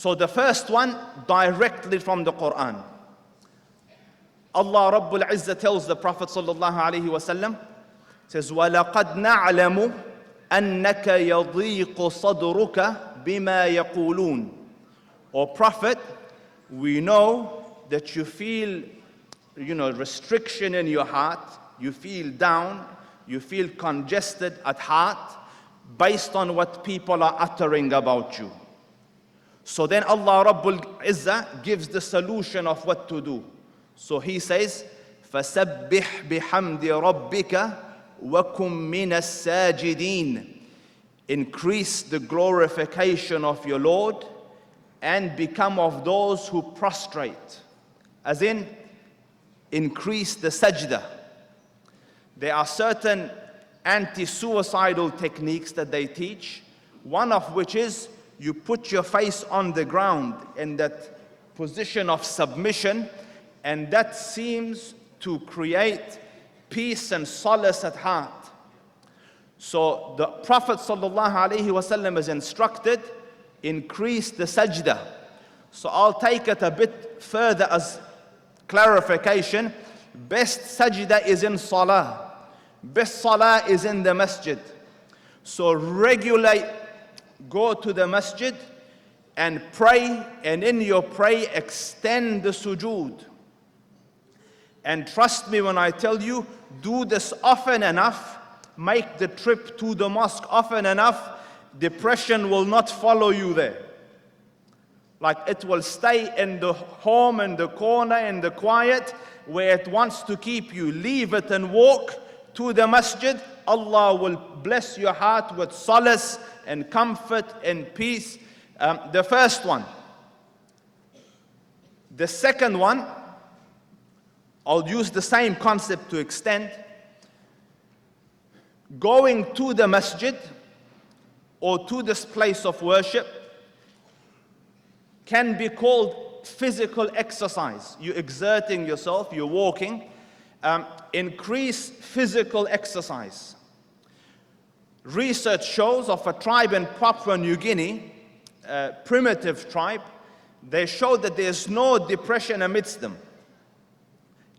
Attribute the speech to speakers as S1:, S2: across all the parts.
S1: So the first one, directly from the Quran. Allah Rabbul Izzah tells the Prophet sallallahu alaihi wasallam, says, وَلَقَدْ نَعْلَمُ أَنَّكَ يَضِيقُ صَدْرُكَ بِمَا يَقُولُونَ. O Prophet, we know that you feel, restriction in your heart, you feel down, you feel congested at heart based on what people are uttering about you. So then Allah Rabbul Izzah gives the solution of what to do. So He says, فَسَبِّحْ بِحَمْدِ رَبِّكَ وَكُمْ مِنَ السَّاجِدِينَ. Increase the glorification of your Lord and become of those who prostrate. As in, increase the sajda. There are certain anti-suicidal techniques that they teach, one of which is you put your face on the ground in that position of submission, and that seems to create peace and solace at heart. So the Prophet ﷺ is instructed, increase the sajda. So I'll take it a bit further as clarification. Best sajda is in salah. Best salah is in the masjid. So regulate, go to the masjid and pray, and in your pray extend the sujood. And trust me when I tell you, do this often enough, make the trip to the mosque often enough, depression will not follow you there. Like it will stay in the home, in the corner, in the quiet, where it wants to keep you. Leave it and walk to the masjid. Allah will bless your heart with solace and comfort and peace. The first one. The second one, I'll use the same concept to extend. Going to the masjid or to this place of worship can be called physical exercise. You're exerting yourself, you're walking. Increase physical exercise. Research shows of a tribe in Papua New Guinea, a primitive tribe, they show that there's no depression amidst them.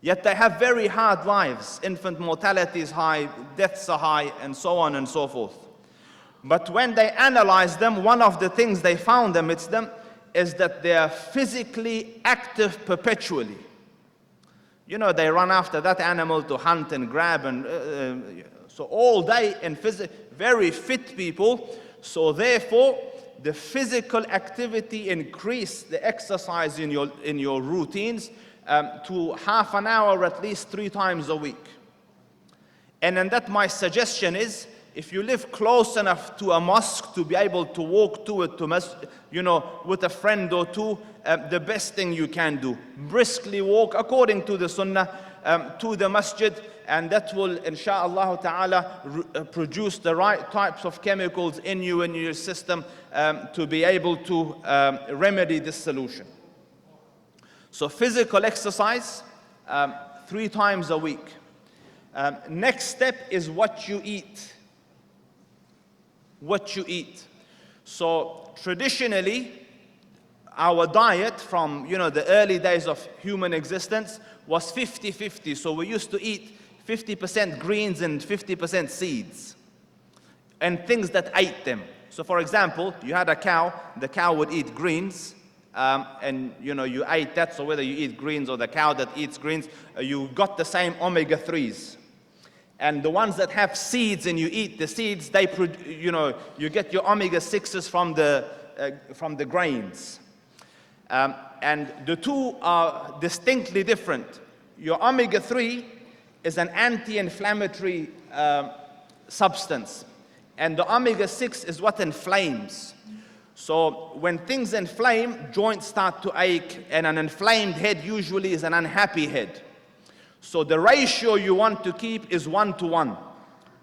S1: Yet they have very hard lives. Infant mortality is high, deaths are high, and so on and so forth. But when they analyzed them, one of the things they found amidst them is that they are physically active perpetually. They run after that animal to hunt and grab, and so all day, and very fit people. So therefore, the physical activity increase the exercise in your routines to half an hour at least 3 times a week. And then that my suggestion is, if you live close enough to a mosque to be able to walk to it, with a friend or two, the best thing you can do, briskly walk according to the sunnah to the masjid, and that will, insha'Allah ta'ala, produce the right types of chemicals in you and your system to be able to remedy this solution. So physical exercise 3 times a week. Next step is what you eat. What you eat. So traditionally, our diet from the early days of human existence was 50-50. So we used to eat 50% greens and 50% seeds and things that ate them. So for example, you had a cow, the cow would eat greens, and you ate that. So whether you eat greens or the cow that eats greens, you got the same omega-3s. And the ones that have seeds and you eat the seeds, you get your omega-6s from the grains. And the two are distinctly different. Your omega-3 is an anti-inflammatory substance, and the omega-6 is what inflames. So when things inflame, joints start to ache, and an inflamed head usually is an unhappy head. So the ratio you want to keep is 1-to-1.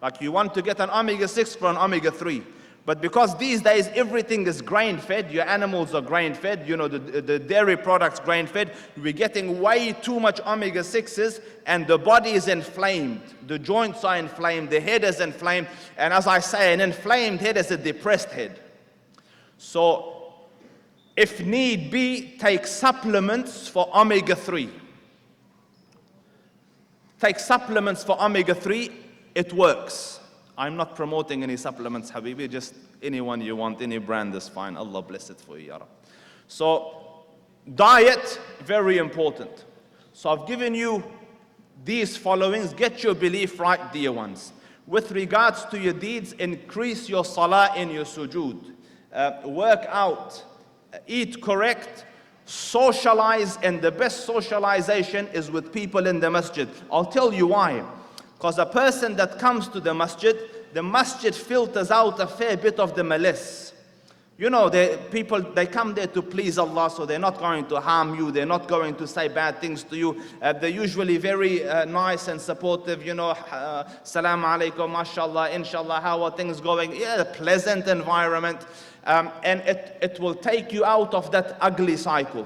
S1: Like you want to get an omega-6 for an omega-3. But because these days everything is grain-fed, your animals are grain-fed, the dairy products grain-fed, we're getting way too much omega-6s, and the body is inflamed. The joints are inflamed, the head is inflamed, and as I say, an inflamed head is a depressed head. So If need be, take supplements for omega-3. Take supplements for omega-3, it works. I'm not promoting any supplements, Habibi, just anyone you want, any brand is fine. Allah bless it for you, Ya Rab. So, diet, very important. So I've given you these followings. Get your belief right, dear ones. With regards to your deeds, increase your salah in your sujood. Work out, eat correct, socialize, and the best socialization is with people in the masjid. I'll tell you why. Because a person that comes to the masjid filters out a fair bit of the malice. You know, people come there to please Allah, so they're not going to harm you, they're not going to say bad things to you. They're usually very nice and supportive, you know, Salaam alaikum, mashallah, inshallah, how are things going? Yeah, a pleasant environment. And it will take you out of that ugly cycle.